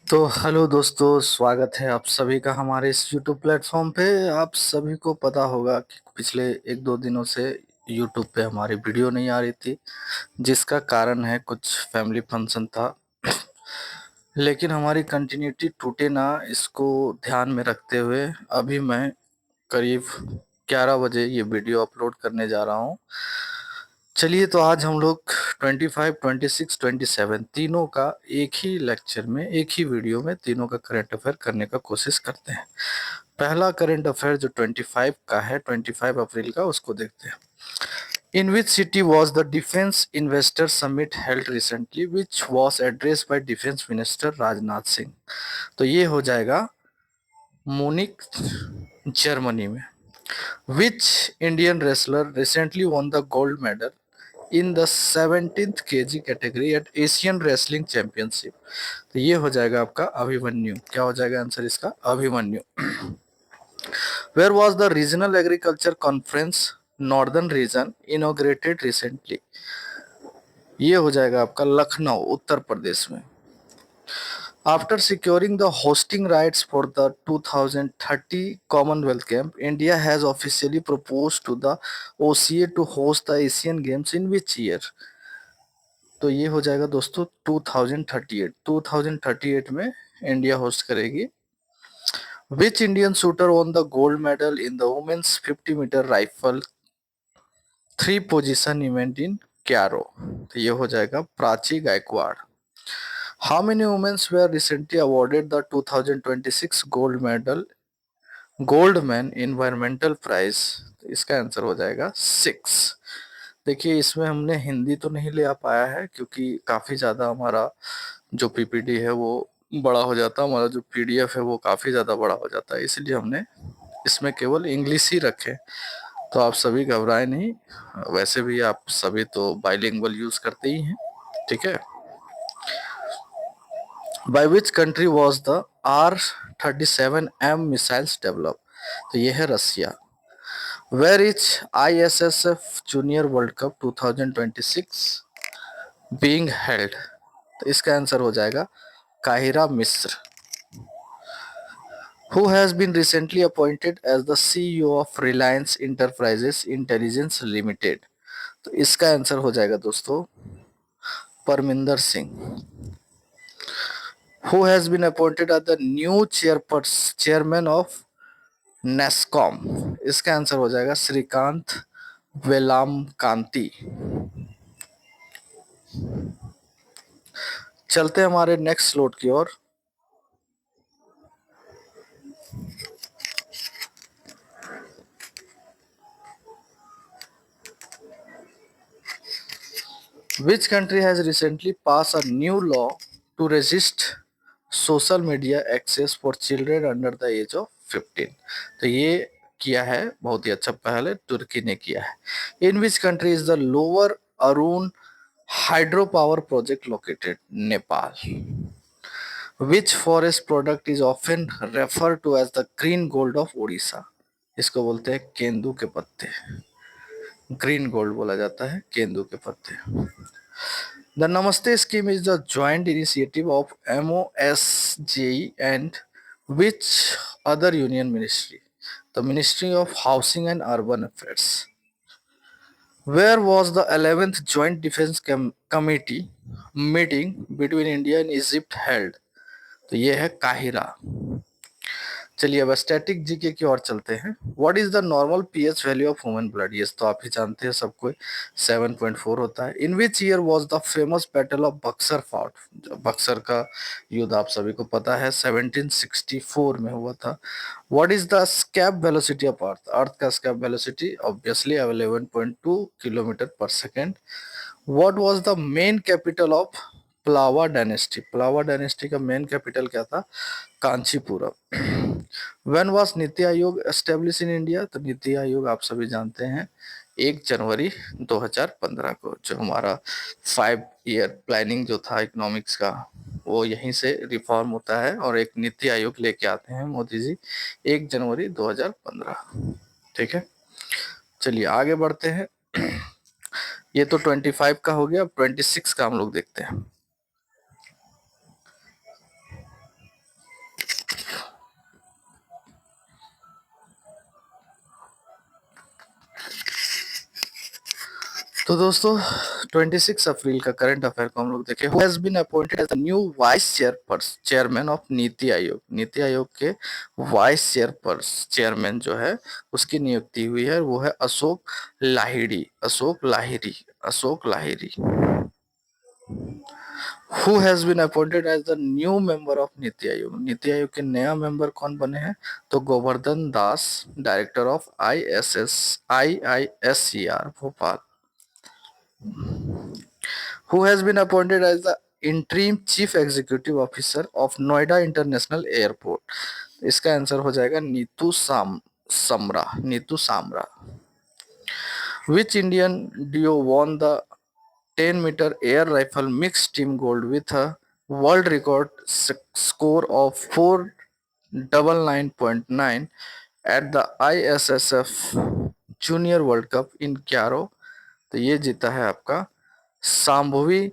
तो हेलो दोस्तों, स्वागत है आप सभी का हमारे इस YouTube प्लेटफॉर्म पे। आप सभी को पता होगा कि पिछले एक दो दिनों से YouTube पे हमारी वीडियो नहीं आ रही थी, जिसका कारण है कुछ फैमिली फंक्शन था। लेकिन हमारी कंटिन्यूटी टूटे ना, इसको ध्यान में रखते हुए अभी मैं करीब 11 बजे ये वीडियो अपलोड करने जा रहा हूँ। चलिए, तो आज हम लोग 25, 26, 27 तीनों का एक ही लेक्चर में, एक ही वीडियो में तीनों का करंट अफेयर करने का कोशिश करते हैं। पहला करंट अफेयर जो 25 का है, 25 अप्रैल का, उसको देखते हैं। In which city was the defence investor summit held recently which was address by defence minister Rajnath Singh. तो ये हो जाएगा मूनिक, जर्मनी में। Which Indian wrestler recently won the gold medal in the 17th KG category at Asian wrestling championship. तो ये हो जाएगा आपका अभिमन्यु। क्या हो जाएगा आंसर इसका? Abhimanyu. Where was the regional agriculture conference northern region inaugurated recently. ये हो जाएगा आपका लखनऊ, उत्तर प्रदेश में। After securing the hosting rights for the 2030 Commonwealth Games, India has officially proposed to the OCA to host the Asian Games in which year? तो ये हो जाएगा दोस्तों 2038। 2038 में इंडिया होस्ट करेगी। Which Indian shooter won the gold medal in the women's 50-meter rifle 3 position event in Cairo? तो ये हो जाएगा Prachi Gaikwad. How many womens were recently awarded the 2026 goldman environmental prize? तो इसका आंसर हो जाएगा 6। देखिए, इसमें हमने हिंदी तो नहीं ले आ पाया है क्योंकि काफ़ी ज़्यादा हमारा जो पीपीटी है वो बड़ा हो जाता है, हमारा जो पीडीएफ है वो काफ़ी ज़्यादा बड़ा हो जाता है, इसलिए हमने इसमें केवल इंग्लिश ही रखे। तो आप सभी घबराए नहीं, वैसे भी आप सभी तो बाइलिंगुअल यूज़ करते ही हैं, ठीक है। By which country was the R-37M missiles develop? तो ये है Russia. Where is ISSF junior world cup 2026 being held? तो इसका आंसर हो जाएगा काहिरा, मिस्र। Who has been recently appointed as the CEO of reliance enterprises intelligence limited? तो इसका आंसर हो जाएगा दोस्तों Parminder Singh. Who has been appointed as the new chairman of NASSCOM? इसका आंसर हो जाएगा श्रीकांत वेलामकांति। चलते हैं हमारे नेक्स्ट स्लॉट की ओर। Which country has recently passed a new law to resist social media access for children under the age of 15? तो ये किया है, बहुत ही अच्छा पहल है, तुर्की ने किया है। In which country is the Lower Arun hydropower project located? Nepal. Which forest product is often referred to as the green gold of Odisha? इसको बोलते हैं केंदू के पत्ते। ग्रीन गोल्ड बोला जाता है केंदू के पत्ते। The Namaste scheme is the joint initiative of MOSJE and which other union ministry? The Ministry of Housing and Urban Affairs. Where was the 11th Joint Defense Committee meeting between India and Egypt held? तो ये है Cairo. चलिए, अब static GK की ओर चलते हैं। What is the normal pH value of human blood? ये तो आप ही जानते हैं, सबको 7.4 होता है। In which year was the famous battle of Buxar fought? Buxar का युद्ध आप सभी को पता है 1764 में हुआ था। What is the escape velocity of earth? Earth का escape velocity obviously 11.2 kilometre per second. What was the main capital of Pallava dynasty? Pallava dynasty का मेन कैपिटल क्या था? Kanchipuram. When was NITI Aayog establish in India? तो नीति आयोग आप सभी जानते हैं 1 जनवरी 2015 को। जो हमारा 5 ईयर प्लानिंग जो था इकोनॉमिक्स का, वो यहीं से रिफॉर्म होता है और एक नीति आयोग लेके आते हैं मोदी जी 1 जनवरी 2015। ठीक है, चलिए आगे बढ़ते हैं। ये तो 25 का हो गया, अब 26 का हम लोग देखते हैं। तो दोस्तों 26 अप्रैल का करंट अफेयर को हम लोग देखें। Who has been appointed as the new vice chairman of NITI Aayog. NITI Aayog के वाइस चेयरमैन जो है उसकी नियुक्ति हुई है, वो है Ashok Lahiri. Ashok Lahiri. Who has been appointed as the new member of NITI Aayog. NITI Aayog के नया मेंबर कौन बने हैं? तो Govardhan Das, director of IISER Bhopal. Who has been appointed as the interim chief executive officer of Noida International Airport? इसका आंसर हो जाएगा Neetu Samra. Which Indian duo won the 10-meter air rifle mixed team gold with a world record score of 499.9 at the ISSF junior world cup in Cairo? तो ये जीता है आपका सांभवी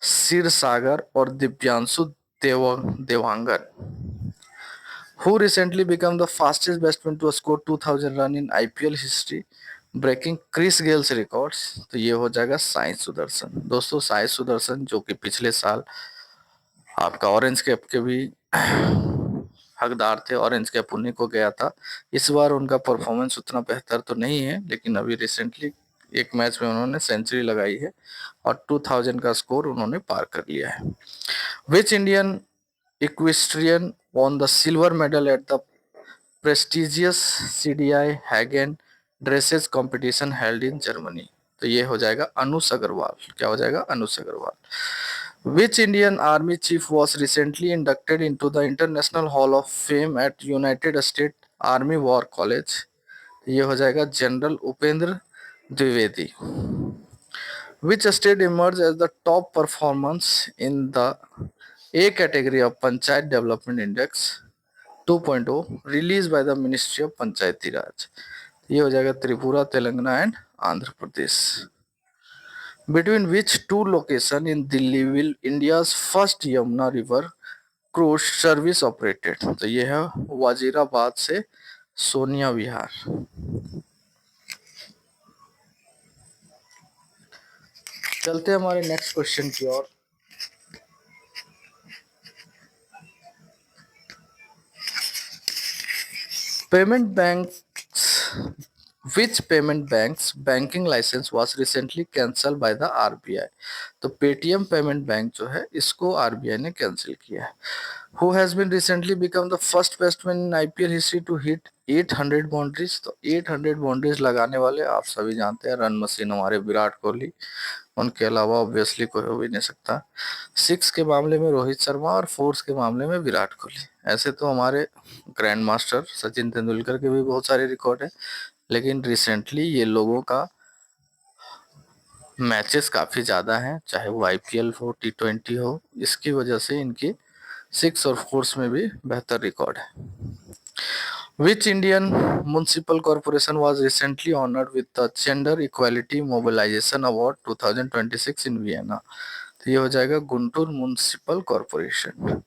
क्षीरसागर और Divyanshu Dewangan. Who recently became the fastest batsman to score 2000 run in IPL history, breaking Chris Gayle's records? तो ये हो जाएगा साई सुदर्शन। दोस्तों साई सुदर्शन जो कि पिछले साल आपका ऑरेंज कैप के भी हकदार थे, ऑरेंज कैप उन्हीं को गया था। इस बार उनका परफॉर्मेंस उतना बेहतर तो नहीं है, लेकिन अभी रिसेंटली एक मैच में उन्होंने सेंचुरी लगाई है और 2000 का स्कोर उन्होंने पार कर लिया है। Which Indian equestrian won the silver medal at the prestigious CDI Hagen dressage competition held in Germany? तो ये हो जाएगा अनुष अग्रवाल। क्या हो जाएगा? Anush Agarwal. Which Indian army chief was recently inducted into the international hall of fame at united state army war college? ये हो जाएगा general Upendra Dwivedi. Which state emerged as the top performance in the A category of Panchayat Development Index 2.0 released by the Ministry of Panchayati Raj? ये हो जाएगा Tripura, Telangana and Andhra Pradesh. Between which two location in Delhi will India's first Yamuna River cruise service operated? तो ये है वजीराबाद से सोनिया विहार। चलते हैं हमारे नेक्स्ट क्वेश्चन की ओर। Payment banks Which payment bank's banking license was recently cancelled by the RBI? तो पेटीएम पेमेंट बैंक जो है इसको आरबीआई ने कैंसिल किया है। Who has been recently become the first batsman in IPL history to hit 800 boundaries? तो 800 boundaries लगाने वाले आप सभी जानते हैं, रन मशीन हमारे विराट कोहली, उनके अलावा ऑब्वियसली कोई हो भी नहीं सकता। 6 के मामले में रोहित शर्मा और 4 के मामले में विराट कोहली। ऐसे तो हमारे ग्रैंड मास्टर सचिन तेंदुलकर के भी बहुत सारे रिकॉर्ड है, लेकिन रिसेंटली ये लोगों का मैचेस काफी ज्यादा हैं, चाहे वो आईपीएल हो, T20 हो, इसकी वजह से इनकी 6 और 4 में भी बेहतर रिकॉर्ड है। Which Indian municipal corporation was recently honored with the Gender Equality Mobilization Award 2026 in Vienna? तो ये हो जाएगा Guntur municipal corporation.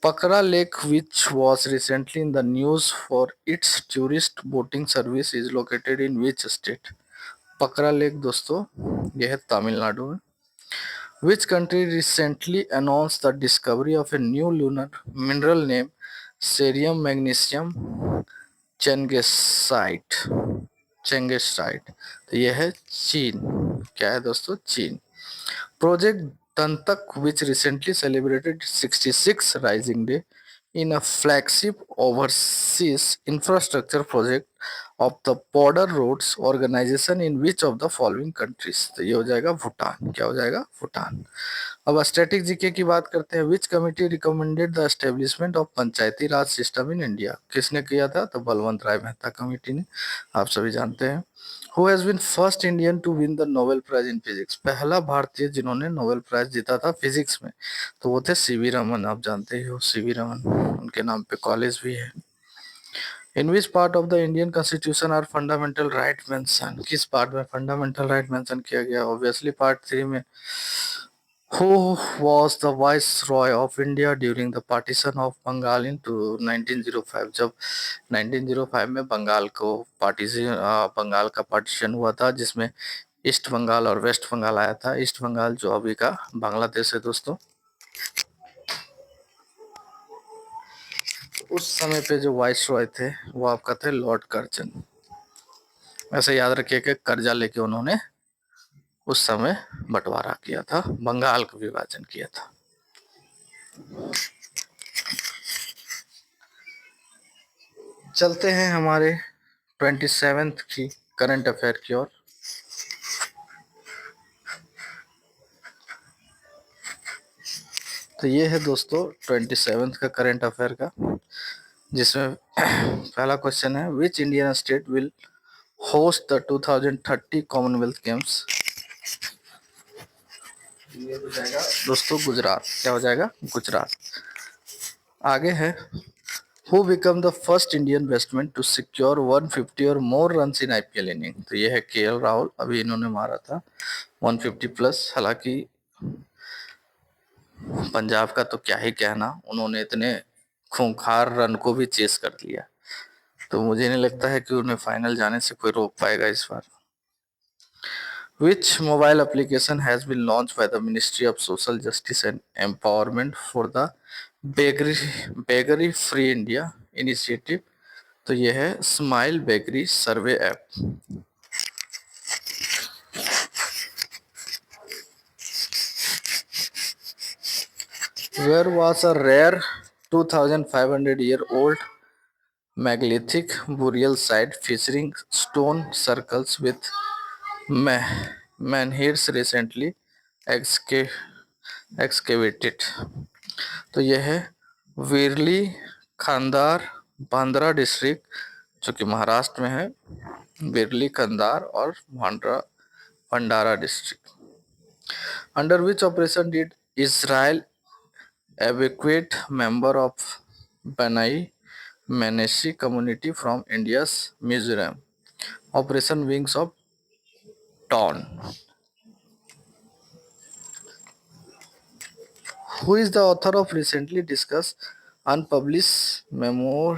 Pakra Lake, which was recently in the news for its tourist boating service, is located in which state? Pakora lake दोस्तों यह है तमिलनाडु में। Which country recently announced the discovery of a new lunar mineral named cerium magnesium चेंगेसाइट? तो यह है चीन। क्या है दोस्तों? चीन। Project Dantak, which recently celebrated 66th Rising Day in a flagship overseas infrastructure project of the Border Roads Organization in which of the following countries? तो ये हो जाएगा भूटान। क्या हो जाएगा? भूटान। अब स्टैटिक जीके की बात करते हैं। विच committee recommended the establishment of Panchayati Raj system in India? किसने किया था? तो बलवंत राय मेहता कमेटी ने, आप सभी जानते हैं। Who has been first Indian to win the Nobel Prize in Physics? पहला भारतीय जिन्होंने नोबेल प्राइज जीता था फिजिक्स में, तो वो थे सीवी रमन। आप जानते ही हो सीवी रमन, उनके नाम पे कॉलेज भी है। In which part of the Indian Constitution are fundamental right mentioned? किस पार्ट में फंडामेंटल राइट मेंशन किया गया? ऑब्वियसली पार्ट 3 में। Who was the viceroy of India during the partition of Bengal in 1905? जब 1905 में बंगाल का पार्टीशन हुआ था, जिसमें ईस्ट बंगाल और वेस्ट बंगाल आया था। ईस्ट बंगाल जो अभी का बांग्लादेश है दोस्तों। उस समय पे जो वाइस रॉय थे वो आपका थे लॉर्ड कर्जन। ऐसे याद रखिए कि कर्जा लेके उन्होंने उस समय बंटवारा किया था, बंगाल का विभाजन किया था। चलते हैं हमारे 27th की करंट अफेयर की ओर। तो ये है दोस्तों 27th का करंट अफेयर का, जिसमें पहला क्वेश्चन है which Indian state will host the 2030 Commonwealth games. ये हो जाएगा दोस्तों गुजरात। क्या हो जाएगा? गुजरात। आगे है who become the first Indian batsman to secure 150 और more runs in IPL inning. तो ये है केएल राहुल। अभी इन्होंने मारा था 150 प्लस। हालांकि पंजाब का तो क्या ही कहना, उन्होंने इतने खूंखार रन को भी चेस कर लिया, तो मुझे नहीं लगता है कि उन्हें फाइनल जाने से कोई रोक पाएगा इस बार। Which mobile application has been launched by the Ministry of Social Justice and Empowerment for the Bakery Bakery Free India Initiative? तो ये है smile bakery survey app. Where was a rare 2500-year-old megalithic burial site featuring stone circles with menhirs recently exca- excavated? तो यह है Virli खानदार Bandra district, जो कि महाराष्ट्र में है। विरली खानदार और Bhandara district. Under which operation did Israel evacuate member of Banai Menashe community from India's Mizoram? Operation Wings of Dawn. Who is the author of recently discussed unpublished memoir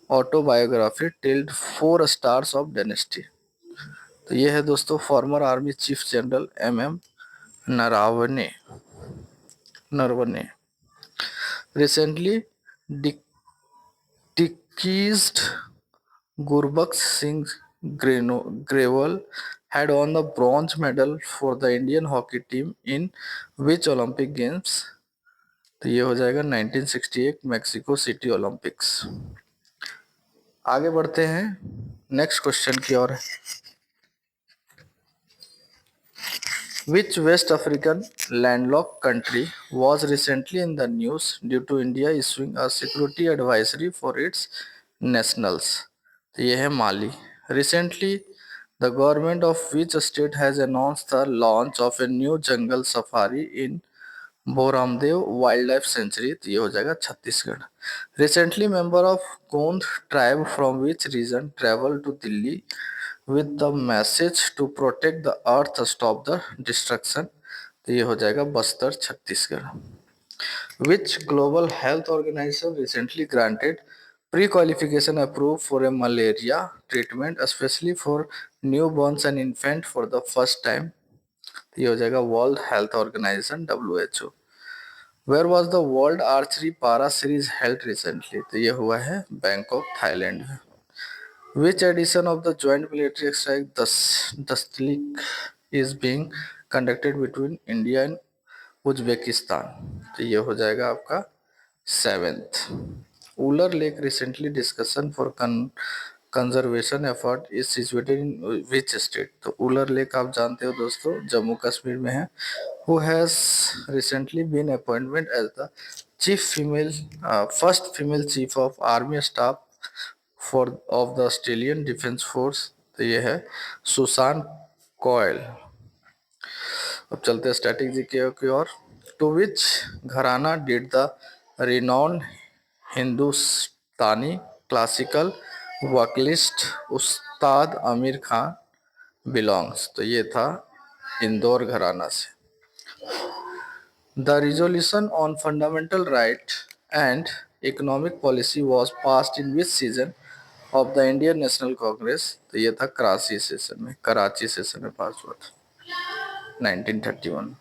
autobiography titled Four Stars of Dynasty? तो ये है दोस्तों former army chief general M Naravane Naravane. Recently deceased Gurbaksh Singh Grewal had won the bronze medal for the Indian hockey team in which Olympic Games? तो ये हो जाएगा 1968 Mexico city Olympics. आगे बढ़ते हैं नेक्स्ट क्वेश्चन की ओर। Which West African landlocked country was recently in the news due to India issuing a security advisory for its nationals? तो ये है माली। Recently, the government of which state has announced the launch of a new jungle safari in Bhoramdev wild life sanctuary. तो ये हो जाएगा Chhattisgarh. Recently member of Gond tribe from which region travel to Delhi with the message to protect the earth stop the destruction. तो ये हो जाएगा Bastar Chhattisgarh. Which global health organisation recently granted pre qualification approve for a malaria treatment specially for new borns and infant for the first time. ये हो जाएगा world health organisation WHO। Where was the world archery para series held recently? तो ये हुआ है Bangkok Thailand में। Which edition of the joint military exercise Dustlik is being conducted between India and Uzbekistan? तो ये हो जाएगा आपका 7th। Wular lake recently discussion for conservation effort is situated in which state? तो उलर लेक आप जानते हो दोस्तों जम्मू कश्मीर में है। Who has recently been appointment as the chief female first female chief of army staff for of the Australian defence force? तो ये है सुसान कॉयल। अब चलते हैं स्टैटिक जीके की ओर। टू विच घराना did the renowned Hindustani classical vocalist Ustad Aamir Khan belongs? तो ये था इंदौर घराना से। The resolution on fundamental right and economic policy was passed in which season of the Indian national Congress, तो ये था कराची सेशन में पास हुआ था 1931।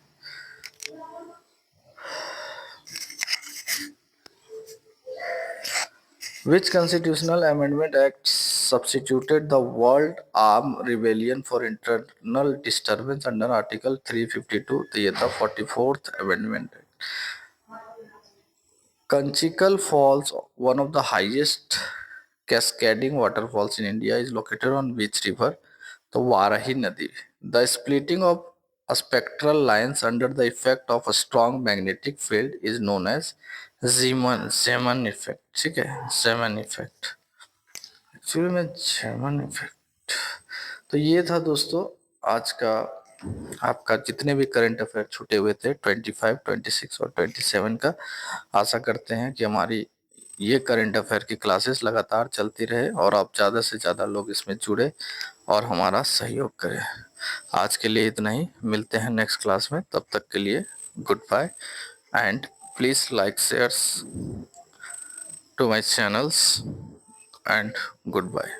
Which constitutional amendment act substituted the World Armed Rebellion for internal disturbance under Article 352? तो ये था 44th Amendment। Kanchikal Falls, one of the highest cascading waterfalls in India, is located on which river? तो वाराही नदी। The splitting of spectral lines under the effect of a strong magnetic field is known as Zeeman effect। ठीक है, Zeeman effect, actually में Zeeman effect। तो ये था दोस्तों आज का आपका जितने भी करंट अफेयर छूटे हुए थे 25, 26 और 27 का। आशा करते हैं कि हमारी ये करंट अफेयर की क्लासेस लगातार चलती रहे और आप ज़्यादा से ज़्यादा लोग इसमें जुड़े और हमारा सहयोग करें। आज के लिए इतना ही, मिलते हैं नेक्स्ट क्लास में, तब तक के लिए goodbye and please like shares to my channels and good bye.